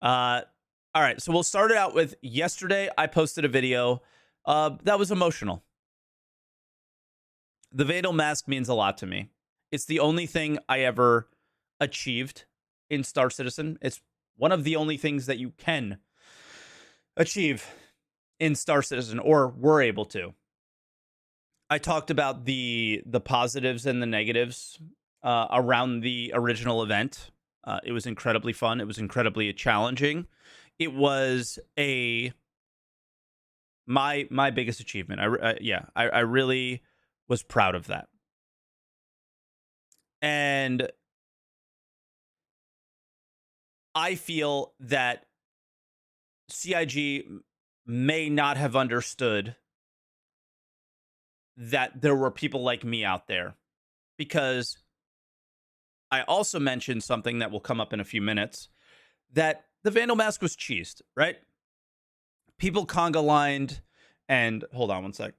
Uh, all right, so we'll start it out with yesterday. I posted a video that was emotional. The Vandal mask means a lot to me. It's the only thing I ever achieved in Star Citizen. It's one of the only things that you can achieve in Star Citizen, or were able to. I talked about the positives and the negatives around the original event. It was incredibly fun. It was incredibly challenging. It was my biggest achievement. I really was proud of that. And I feel that CIG may not have understood that there were people like me out there, because I also mentioned something that will come up in a few minutes, that the Vandal mask was cheesed, right? People conga lined, and hold on one sec.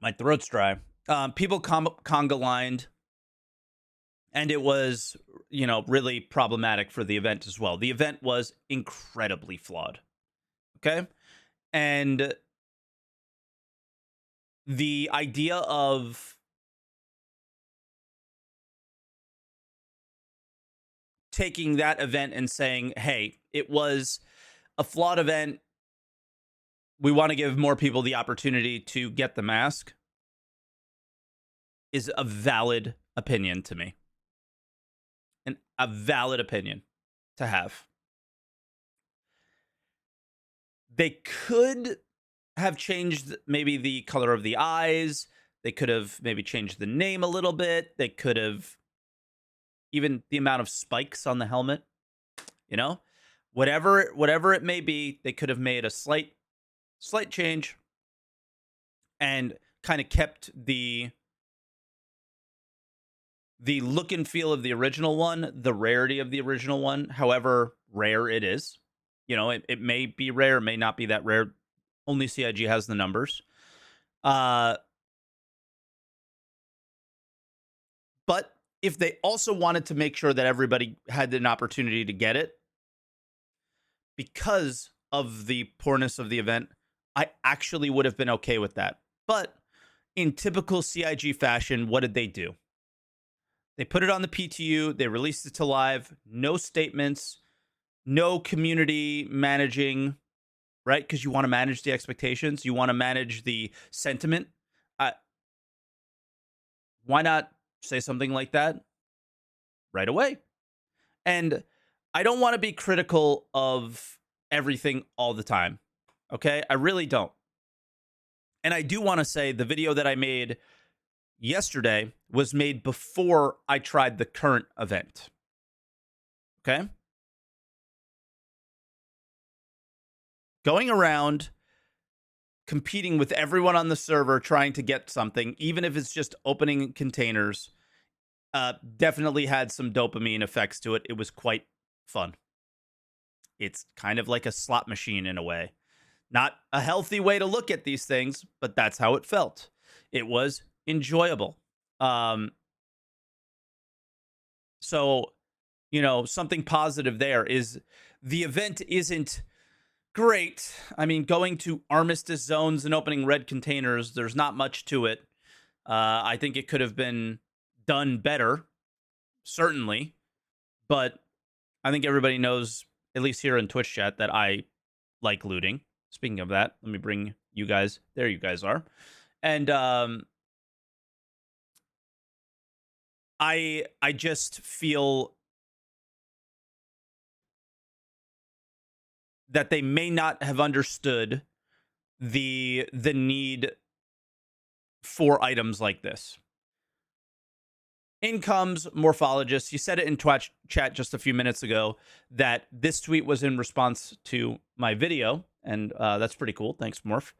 My throat's dry. People conga lined, and it was, really problematic for the event as well. The event was incredibly flawed. Okay. And the idea of taking that event and saying, hey, it was a flawed event, we want to give more people the opportunity to get the mask, is a valid opinion to me. And a valid opinion to have. They could have changed maybe the color of the eyes. They could have maybe changed the name a little bit. They could have even the amount of spikes on the helmet. Whatever it may be, they could have made a slight change and kind of kept the look and feel of the original one, the rarity of the original one, however rare it is. It may be rare, may not be that rare. Only CIG has the numbers. But if they also wanted to make sure that everybody had an opportunity to get it, because of the poorness of the event, I actually would have been okay with that. But in typical CIG fashion, what did they do? They put it on the PTU. They released it to live. No statements. No community managing, right? Because you want to manage the expectations. You want to manage the sentiment. Why not say something like that right away? And I don't want to be critical of everything all the time. Okay? I really don't. And I do want to say the video that I made yesterday was made before I tried the current event. Okay? Going around competing with everyone on the server trying to get something, even if it's just opening containers, definitely had some dopamine effects to it. It was quite fun. It's kind of like a slot machine in a way. Not a healthy way to look at these things, but that's how it felt. It was enjoyable. So, something positive there is the event isn't great. I mean, going to armistice zones and opening red containers, there's not much to it. I think it could have been done better, certainly. But I think everybody knows, at least here in Twitch chat, that I like looting. Speaking of that, let me bring you guys. There you guys are. And I just feel that they may not have understood the need for items like this. In comes Morphologist. You said it in Twitch chat just a few minutes ago that this tweet was in response to my video, and that's pretty cool. Thanks, Morph.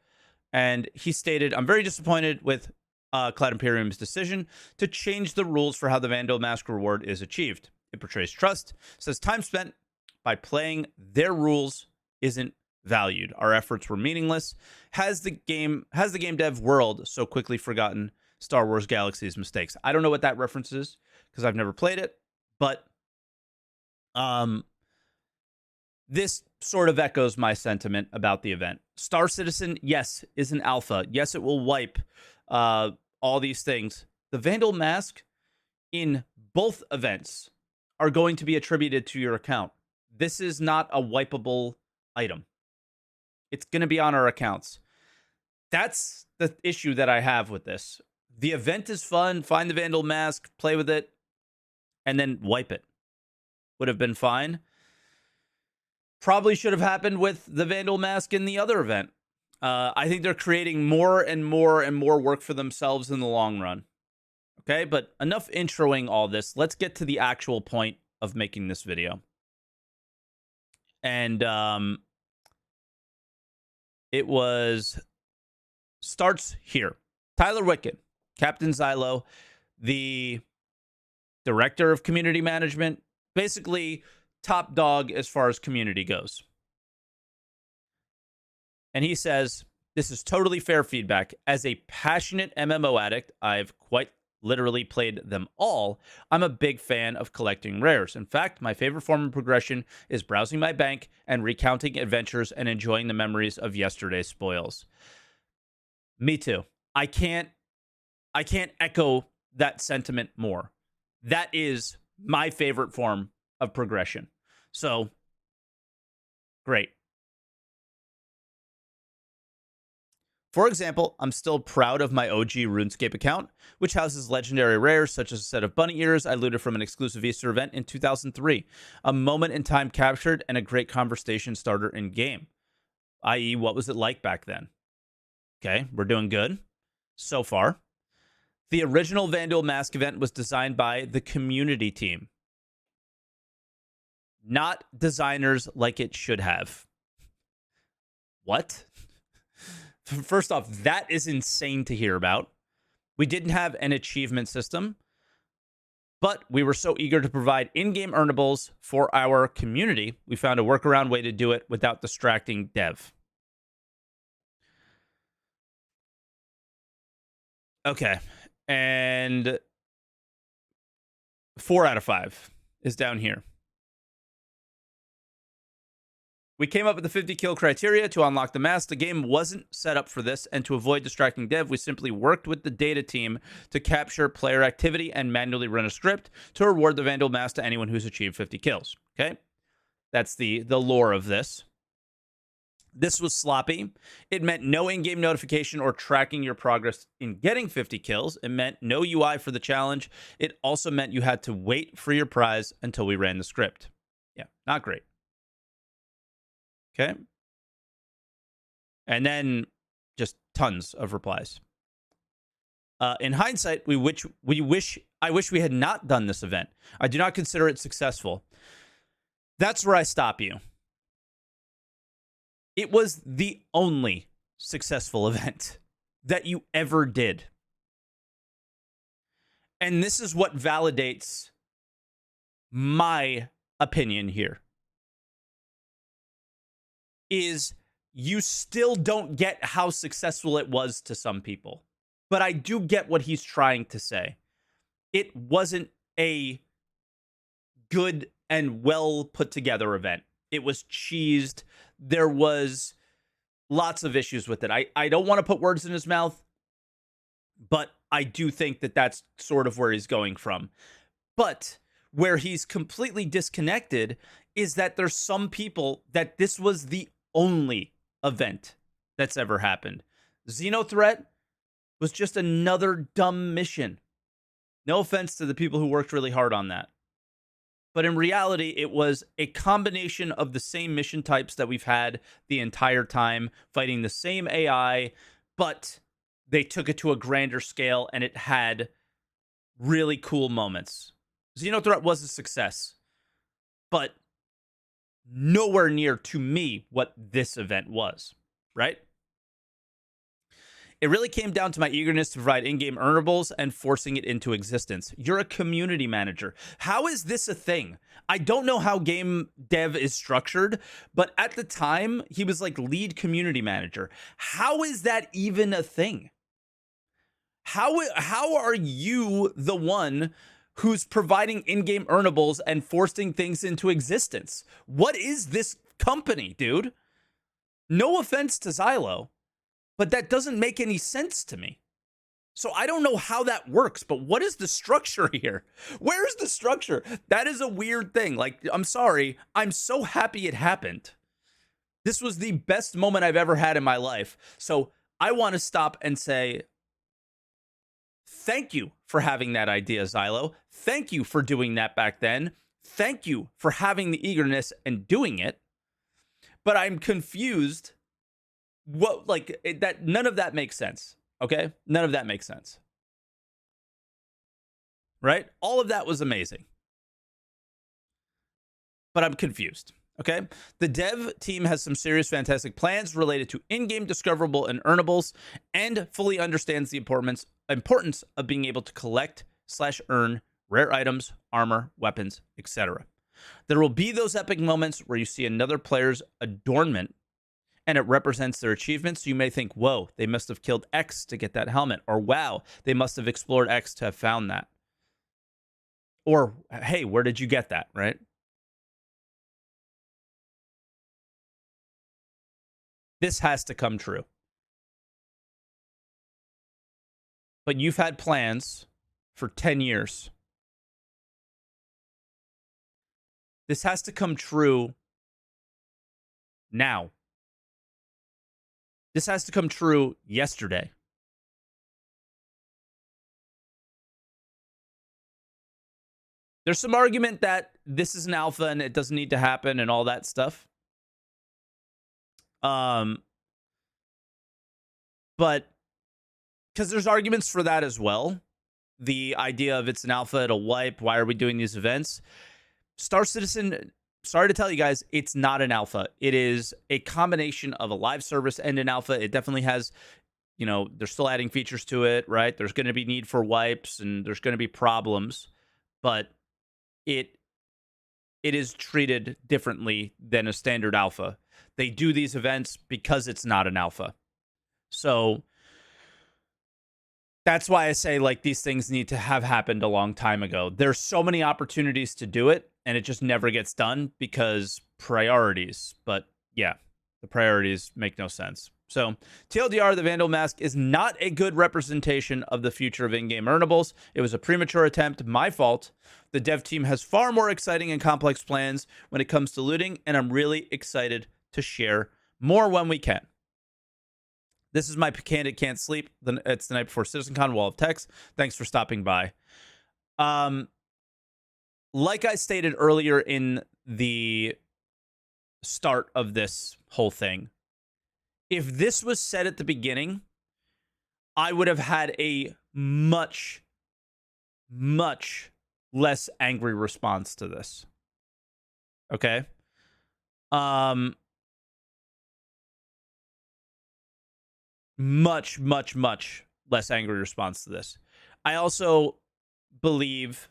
And he stated, I'm very disappointed with Cloud Imperium's decision to change the rules for how the Vandal Mask reward is achieved. It portrays trust, says time spent by playing their rules isn't valued. Our efforts were meaningless. Has the game dev world so quickly forgotten Star Wars Galaxy's mistakes? I don't know what that reference is because I've never played it, but This sort of echoes my sentiment about the event. Star Citizen, yes, is an alpha. Yes, it will wipe all these things. The Vandal Mask in both events are going to be attributed to your account. This is not a wipeable item. It's going to be on our accounts. That's the issue that I have with this. The event is fun. Find the Vandal Mask, play with it, and then wipe it. Would have been fine. Probably should have happened with the Vandal Mask in the other event. I think they're creating more and more and more work for themselves in the long run. Okay, but enough introing all this. Let's get to the actual point of making this video. And it starts here. Tyler Wickett, Captain Xylo, the director of community management, basically top dog as far as community goes. And he says, this is totally fair feedback. As a passionate MMO addict, I've quite literally played them all. I'm a big fan of collecting rares. In fact, my favorite form of progression is browsing my bank and recounting adventures and enjoying the memories of yesterday's spoils. Me too. I can't echo that sentiment more. That is my favorite form of progression. So, great. For example, I'm still proud of my OG RuneScape account, which houses legendary rares such as a set of bunny ears I looted from an exclusive Easter event in 2003. A moment in time captured and a great conversation starter in game. I.e., what was it like back then? Okay, we're doing good so far. The original Vandal Mask event was designed by the community team, not designers like it should have. What? First off, that is insane to hear about. We didn't have an achievement system, but we were so eager to provide in-game earnables for our community, we found a workaround way to do it without distracting dev. Okay, and 4 out of 5 is down here. We came up with the 50 kill criteria to unlock the mask. The game wasn't set up for this, and to avoid distracting dev, we simply worked with the data team to capture player activity and manually run a script to reward the Vandal Mask to anyone who's achieved 50 kills. Okay? That's the lore of this. This was sloppy. It meant no in-game notification or tracking your progress in getting 50 kills. It meant no UI for the challenge. It also meant you had to wait for your prize until we ran the script. Yeah, not great. Okay. And then just tons of replies. In hindsight, I wish we had not done this event. I do not consider it successful. That's where I stop you. It was the only successful event that you ever did. And this is what validates my opinion here. Is you still don't get how successful it was to some people. But I do get what he's trying to say. It wasn't a good and well put together event. It was cheesed. There was lots of issues with it. I don't want to put words in his mouth, but I do think that that's sort of where he's going from. But where he's completely disconnected is that there's some people that this was the only event that's ever happened. Xenothreat was just another dumb mission. No offense to the people who worked really hard on that. But in reality, it was a combination of the same mission types that we've had the entire time, fighting the same AI, but they took it to a grander scale and it had really cool moments. Xenothreat was a success, but nowhere near, to me, what this event was, right? It really came down to my eagerness to provide in-game earnables and forcing it into existence. You're a community manager. How is this a thing? I don't know how game dev is structured, but at the time, he was like lead community manager. How is that even a thing? How are you the one who's providing in-game earnables and forcing things into existence. What is this company, dude? No offense to Xylo, but that doesn't make any sense to me. So I don't know how that works, but what is the structure here? Where is the structure? That is a weird thing. Like, I'm sorry. I'm so happy it happened. This was the best moment I've ever had in my life. So I want to stop and say, thank you for having that idea, Xylo. Thank you for doing that back then. Thank you for having the eagerness and doing it. But I'm confused. What, like, that? None of that makes sense. Okay? None of that makes sense. Right? All of that was amazing. But I'm confused. Okay? The dev team has some serious, fantastic plans related to in-game discoverable and earnables, and fully understands the importance of being able to collect/earn rare items, armor, weapons, etc. There will be those epic moments where you see another player's adornment and it represents their achievements. So you may think, whoa, they must have killed X to get that helmet. Or wow, they must have explored X to have found that. Or, hey, where did you get that, right? This has to come true. But you've had plans for 10 years. This has to come true now. This has to come true yesterday. There's some argument that this is an alpha and it doesn't need to happen and all that stuff. But because there's arguments for that as well. The idea of it's an alpha, it'll wipe. Why are we doing these events? Star Citizen, sorry to tell you guys, it's not an alpha. It is a combination of a live service and an alpha. It definitely has, you know, they're still adding features to it, right? There's going to be need for wipes and there's going to be problems, but it is treated differently than a standard alpha. They do these events because it's not an alpha. So that's why I say, like, these things need to have happened a long time ago. There's so many opportunities to do it, and it just never gets done because priorities. But yeah, the priorities make no sense. So TLDR, the Vandal Mask is not a good representation of the future of in-game earnables. It was a premature attempt, my fault. The dev team has far more exciting and complex plans when it comes to looting, and I'm really excited to share more when we can. This is my Candid Can't Sleep. It's the night before CitizenCon, Wall of Text. Thanks for stopping by. Like I stated earlier in the start of this whole thing, if this was said at the beginning, I would have had a much, much less angry response to this. Okay? Much, much, much less angry response to this. I also believe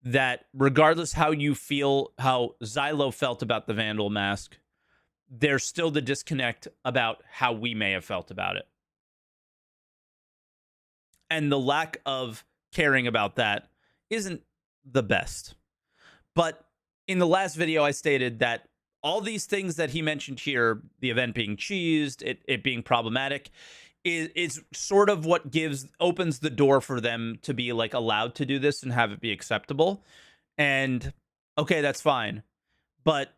that regardless how you feel, how Xylo felt about the Vandal Mask, there's still the disconnect about how we may have felt about it. And the lack of caring about that isn't the best. But in the last video, I stated that all these things that he mentioned here, the event being cheesed, it being problematic, is sort of what opens the door for them to be, like, allowed to do this and have it be acceptable. And okay, that's fine. But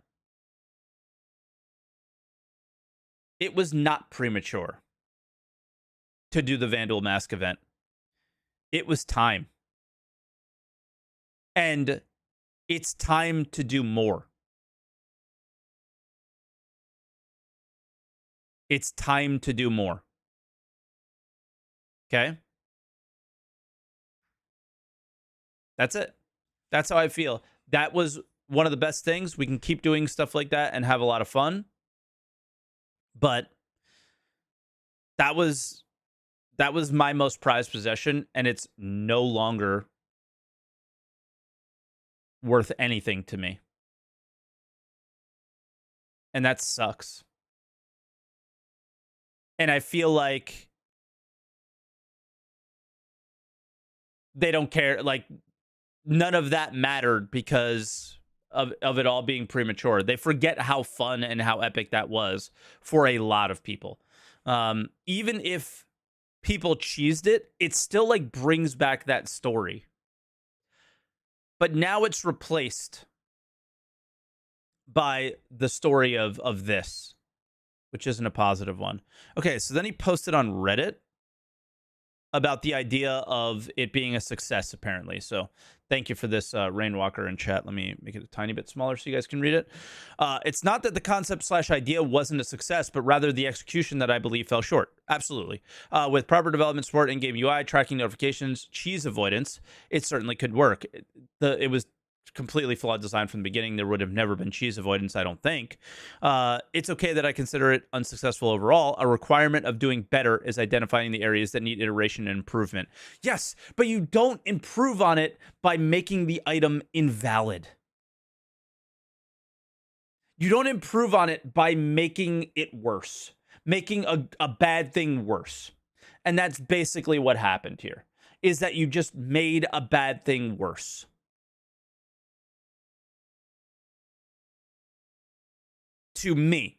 it was not premature to do the Vandal Mask event. It was time. And it's time to do more. It's time to do more. Okay? That's it. That's how I feel. That was one of the best things. We can keep doing stuff like that and have a lot of fun. But that was my most prized possession, and it's no longer worth anything to me. And that sucks. And I feel like they don't care. Like, none of that mattered because of it all being premature. They forget how fun and how epic that was for a lot of people. Even if people cheesed it, it still like brings back that story. But now it's replaced by the story of this, which isn't a positive one. Okay, so then he posted on Reddit about the idea of it being a success, apparently. So thank you for this, Rainwalker in chat. Let me make it a tiny bit smaller so you guys can read it. It's not that the concept/idea wasn't a success, but rather the execution that I believe fell short. Absolutely. With proper development support, in-game UI, tracking notifications, cheese avoidance, it certainly could work. It was completely flawed design from the beginning. There would have never been cheese avoidance, I don't think. It's okay that I consider it unsuccessful overall. A requirement of doing better is identifying the areas that need iteration and improvement. Yes, but you don't improve on it by making the item invalid. You don't improve on it by making it worse, making a bad thing worse. And that's basically what happened here, is that you just made a bad thing worse. To me,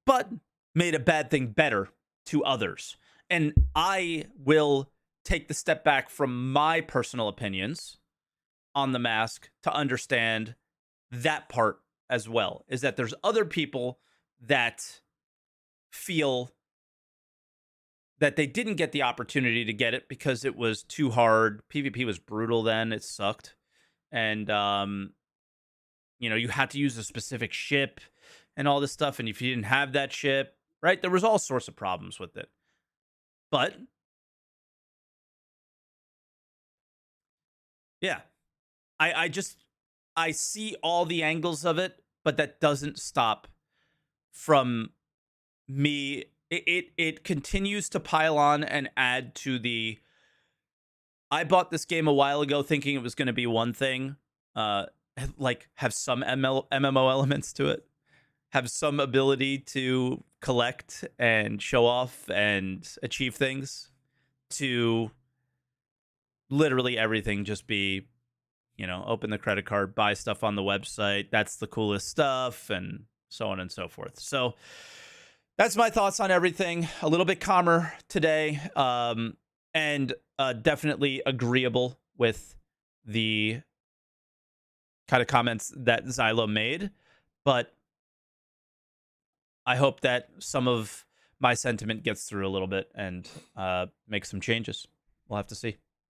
but made a bad thing better to others. And I will take the step back from my personal opinions on the mask to understand that part as well, is that there's other people that feel that they didn't get the opportunity to get it because it was too hard. PvP was brutal then, it sucked. And you had to use a specific ship and all this stuff, and if you didn't have that ship, right, there was all sorts of problems with it. But yeah, I see all the angles of it, but that doesn't stop from me. It continues to pile on and add to the, I bought this game a while ago thinking it was going to be one thing, like have some MMO elements to it, have some ability to collect and show off and achieve things, to literally everything just be, open the credit card, buy stuff on the website. That's the coolest stuff, and so on and so forth. So that's my thoughts on everything. A little bit calmer today, and definitely agreeable with the kind of comments that Xylo made. But I hope that some of my sentiment gets through a little bit and makes some changes. We'll have to see.